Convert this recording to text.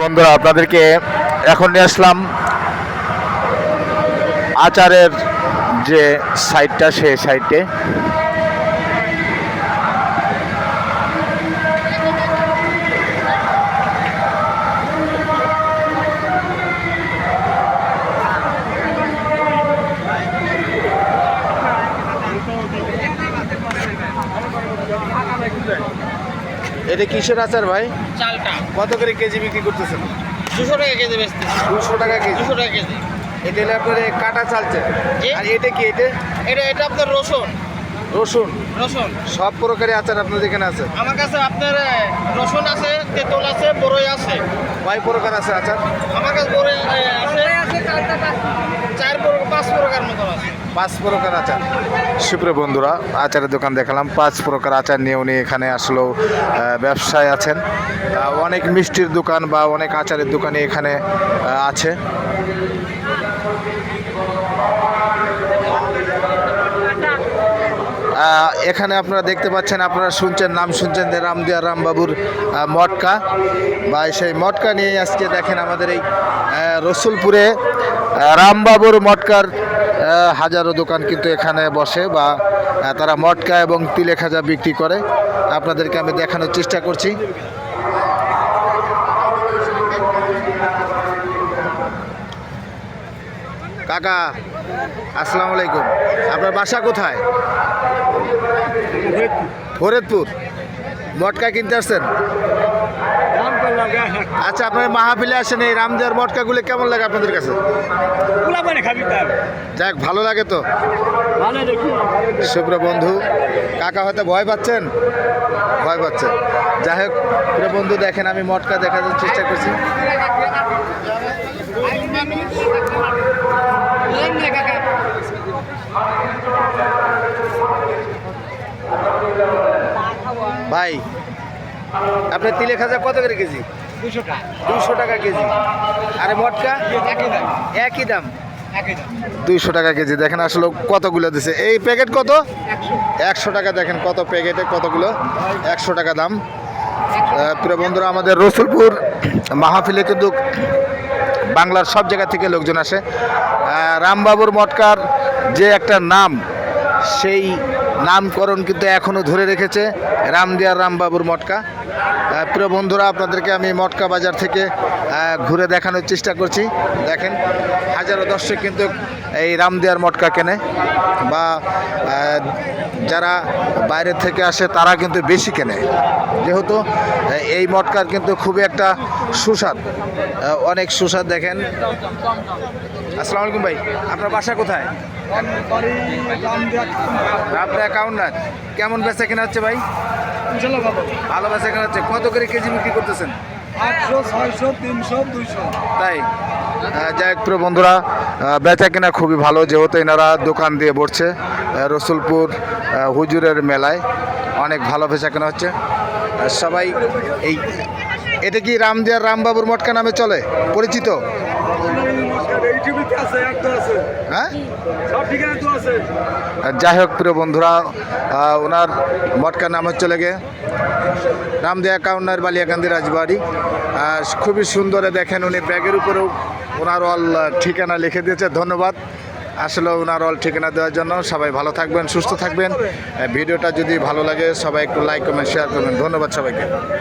বন্ধুরা আপনাদেরকে এখন নিয়ে আসলাম আচারের যে সাইডটা, সেই সাইডে এটা কিসের আচার ভাই? চালটা কত করে কেজি বিক্রি করতেছেন? 200 টাকা কেজি বেচতে। 200 টাকা কেজি। 200 টাকা কেজি। এটা হলো আপনার কাটা চালছে। আর এটা কি? এটা আপনার রসুন। রসুন। রসুন সব প্রকারের আচার আপনাদের এখানে আছে? আমার কাছে আপনার রসুন আছে, তেঁতুল আছে, বড়ই আছে। কয় প্রকার আছে আচার? আমার কাছে বড়ই আছে 4 প্রকার 5 প্রকার মতো আছে। 5 প্রকার আচার। সুপ্রিয় বন্ধুরা, আচারের দোকান দেখালাম, 5 প্রকার আচার নিয়ে উনি এখানে আসলেও ব্যবসায় আছেন। অনেক মিষ্টির দোকান বা অনেক আচারের দোকানে এখানে আছে। এখানে আপনারা দেখতে পাচ্ছেন, আপনারা নাম শুনছেন যে রামদিয়া রামবাবুর মটকা, বা সেই মটকা নিয়ে আজকে দেখেন আমাদের এই রসুলপুরে রামবাবুর মটকার হাজারো দোকান কিন্তু এখানে বসে, বা তারা মটকা এবং তিলে খাজা বিক্রি করে। আপনাদেরকে আমি দেখানোর চেষ্টা করছি। কাকা আসসালামু আলাইকুম, আপনার বাসা কোথায়? ফরিদপুর। মটকা কিনতে আসছেন? আচ্ছা, আপনার মাহফিলে আসেন, এই রামদিয়ার মটকাগুলো কেমন লাগে আপনাদের কাছে? যাক, ভালো লাগে তো। সুপ্রিয় বন্ধু, কাকা হয়তো ভয় পাচ্ছেন? ভয় পাচ্ছেন। যাই হোক প্রিয় বন্ধু, দেখেন আমি মটকা দেখানোর চেষ্টা করছি। ভাই, আপনার তিলে খাজা কত করে কেজি? 200 টাকা কেজি। আরে মটকা একই দাম 200 টাকা কেজি। দেখেন আসলে কতগুলো দিছে। এই প্যাকেট কত? 100 টাকা। দেখেন কত প্যাকেটে কতগুলো, 100 টাকা দাম। প্রিয় বন্ধুরা, আমাদের রসুলপুর মাহফিলে কিন্তু বাংলার সব জায়গা থেকে লোকজন আসে। রামবাবুর মটকার যে একটা নাম, সেই নামকরণ কিন্তু এখনও ধরে রেখেছে রামদিয়ার রামবাবুর মটকা। প্রিয় বন্ধুরা, আপনাদেরকে আমি মটকা বাজার থেকে ঘুরে দেখানোর চেষ্টা করছি। দেখেন হাজারো দর্শক কিন্তু এই রামদিয়ার মটকা কেনে, বা যারা বাইরের থেকে আসে তারা কিন্তু বেশি কেনে, যেহেতু এই মটকার কিন্তু খুবই একটা সুস্বাদ, অনেক সুস্বাদ। দেখেন। আসসালামু আলাইকুম ভাই, আপনার বাসা কোথায়? আপনার অ্যাকাউন্টার। কেমন বেচা কেনা হচ্ছে ভাই? ভালো বেচা কেনা হচ্ছে। কত করে কেজি বিক্রি করতেছেন? 800, 600, 300, 200। তাই? যাই হোক প্রিয় বন্ধুরা, বেচা কেনা খুবই ভালো, যেহেতু এনারা দোকান দিয়ে বসছে রসুলপুর হুজুরের মেলায়। অনেক ভালো বেচা কেনা হচ্ছে। সবাই এই এটা কি রামদিয়ার রামবাবুর মটকা নামে চলে, পরিচিত? হ্যাঁ, যাই হোক প্রিয় বন্ধুরা, ওনার মটকার নাম হচ্ছে লেগে রামদিয়া কাউন্নার বালিয়াকান্দি রাজবাড়ি। খুবই সুন্দর। দেখেন উনি ব্যাগের উপরেও ওনার অল ঠিকানা লিখে দিয়েছে। ধন্যবাদ আসলে ওনার অল ঠিকানা দেওয়ার জন্য। সবাই ভালো থাকবেন, সুস্থ থাকবেন। ভিডিওটা যদি ভালো লাগে সবাই একটু লাইক কমেন্ট শেয়ার করবেন। ধন্যবাদ সবাইকে।